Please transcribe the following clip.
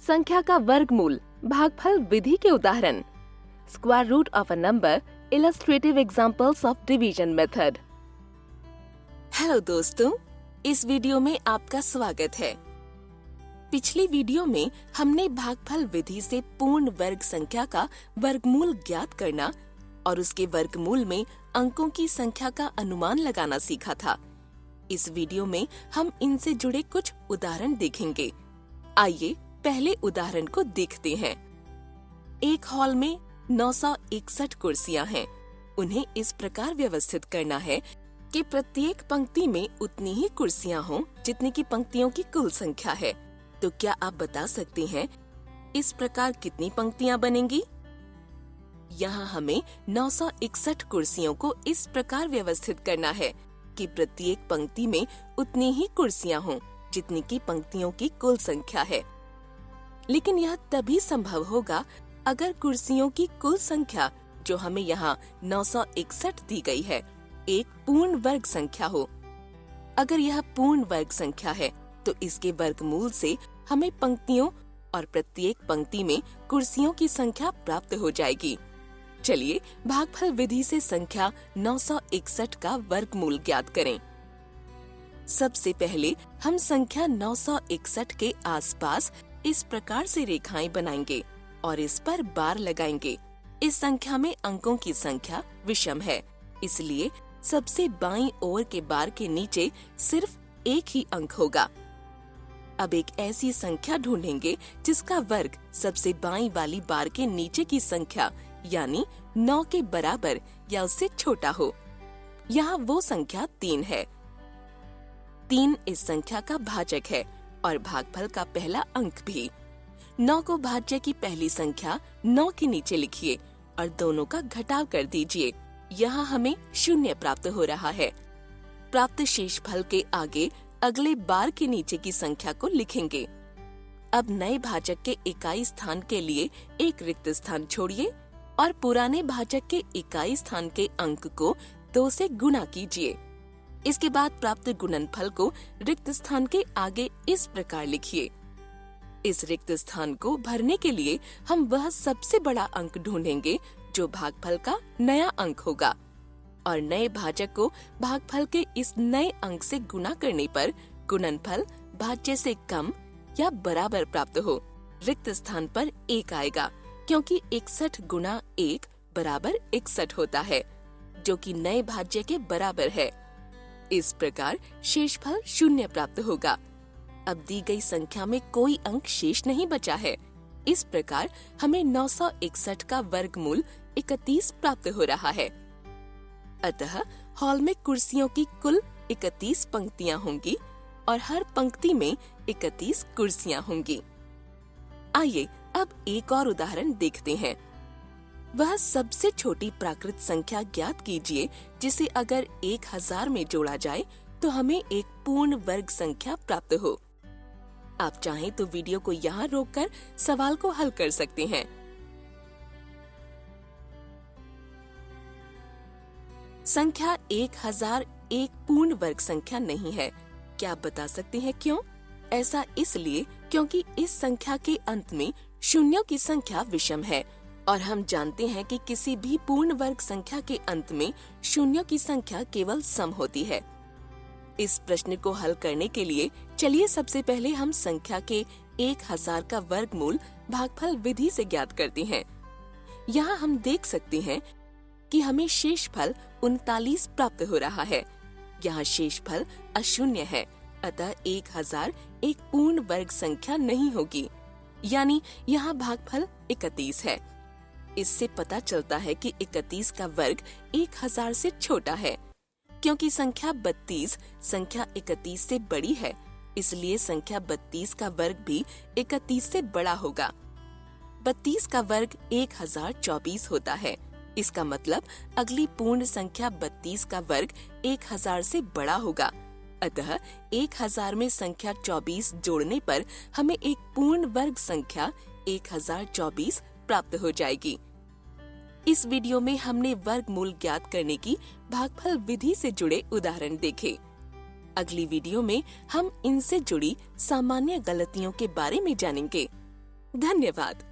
संख्या का वर्गमूल, भागफल विधि के उदाहरण, square root of a number, illustrative examples of division method. Hello दोस्तों, इस वीडियो में आपका स्वागत है। पिछली वीडियो में हमने भागफल विधि से पूर्ण वर्ग संख्या का वर्गमूल ज्ञात करना और उसके वर्गमूल में अंकों की संख्या का अनुमान लगाना सीखा था। इस वीडियो में हम इनसे जुड़े कुछ उदाहरण देखेंगे। आइए पहले उदाहरण को देखते हैं। एक हॉल में 961 कुर्सियां हैं। उन्हें इस प्रकार व्यवस्थित करना है कि प्रत्येक पंक्ति में उतनी ही कुर्सियां हों जितनी की पंक्तियों की कुल संख्या है। तो क्या आप बता सकते हैं इस प्रकार कितनी पंक्तियां बनेंगी? यहाँ हमें 961 कुर्सियों को इस प्रकार व्यवस्थित करना है कि प्रत्येक पंक्ति में उतनी ही कुर्सियां हों जितनी की पंक्तियों की कुल संख्या है। लेकिन यह तभी संभव होगा अगर कुर्सियों की कुल संख्या, जो हमें यहाँ 961 दी गई है, एक पूर्ण वर्ग संख्या हो। अगर यह पूर्ण वर्ग संख्या है तो इसके वर्गमूल से हमें पंक्तियों और प्रत्येक पंक्ति में कुर्सियों की संख्या प्राप्त हो जाएगी। चलिए भागफल विधि से संख्या 961 का वर्गमूल ज्ञात करें। सबसे पहले हम संख्या 961 के आसपास इस प्रकार से रेखाएं बनाएंगे और इस पर बार लगाएंगे। इस संख्या में अंकों की संख्या विषम है, इसलिए सबसे बाईं ओर के बार के नीचे सिर्फ एक ही अंक होगा। अब एक ऐसी संख्या ढूंढेंगे जिसका वर्ग सबसे बाईं वाली बार के नीचे की संख्या यानी 9 के बराबर या उससे छोटा हो। यहाँ वो संख्या 3 है। 3 इस संख्या का भाजक है और भागफल का पहला अंक भी। 9 को भाज्य की पहली संख्या 9 के नीचे लिखिए और दोनों का घटाव कर दीजिए। यहाँ हमें 0 प्राप्त हो रहा है। प्राप्त शेषफल के आगे अगले बार के नीचे की संख्या को लिखेंगे। अब नए भाजक के इकाई स्थान के लिए एक रिक्त स्थान छोड़िए और पुराने भाजक के इकाई स्थान के अंक को 2 से गुणा कीजिए। इसके बाद प्राप्त गुणनफल को रिक्त स्थान के आगे इस प्रकार लिखिए। इस रिक्त स्थान को भरने के लिए हम वह सबसे बड़ा अंक ढूंढेंगे जो भागफल का नया अंक होगा और नए भाजक को भागफल के इस नए अंक से गुणा करने पर गुणनफल भाज्य से कम या बराबर प्राप्त हो। रिक्त स्थान पर 1 आएगा क्योंकि 61 गुणा 1 बराबर 61 होता है, जो कि नए भाज्य के बराबर है। इस प्रकार शेषफल 0 प्राप्त होगा। अब दी गई संख्या में कोई अंक शेष नहीं बचा है। इस प्रकार हमें 961 का वर्गमूल 31 प्राप्त हो रहा है। अतः हॉल में कुर्सियों की कुल 31 पंक्तियां होंगी और हर पंक्ति में 31 कुर्सियां होंगी। आइए अब एक और उदाहरण देखते हैं। वह सबसे छोटी प्राकृत संख्या ज्ञात कीजिए जिसे अगर 1000 में जोड़ा जाए तो हमें एक पूर्ण वर्ग संख्या प्राप्त हो। आप चाहें तो वीडियो को यहाँ रोककर सवाल को हल कर सकते हैं। संख्या 1000 एक पूर्ण वर्ग संख्या नहीं है। क्या आप बता सकते हैं क्यों? ऐसा इसलिए क्योंकि इस संख्या के अंत में शून्यों की संख्या विषम है और हम जानते हैं कि किसी भी पूर्ण वर्ग संख्या के अंत में शून्यों की संख्या केवल सम होती है। इस प्रश्न को हल करने के लिए चलिए सबसे पहले हम संख्या के 1000 का वर्गमूल भागफल विधि से ज्ञात करते हैं। यहाँ हम देख सकते हैं कि हमें शेषफल 39 प्राप्त हो रहा है। यहाँ शेषफल अशून्य है, अतः 1000 एक पूर्ण वर्ग संख्या नहीं होगी, यानी यहाँ भागफल 31 है। इससे पता चलता है कि 31 का वर्ग 1000 से छोटा है। क्योंकि संख्या 32 संख्या 31 से बड़ी है, इसलिए संख्या 32 का वर्ग भी 31 से बड़ा होगा। 32 का वर्ग 1024 होता है। इसका मतलब अगली पूर्ण संख्या 32 का वर्ग 1000 से बड़ा होगा। अतः 1000 में संख्या 24 जोड़ने पर हमें एक पूर्ण वर्ग संख्या 1024 प्राप्त हो जाएगी। इस वीडियो में हमने वर्गमूल ज्ञात करने की भागफल विधि से जुड़े उदाहरण देखे। अगली वीडियो में हम इनसे जुड़ी सामान्य गलतियों के बारे में जानेंगे। धन्यवाद।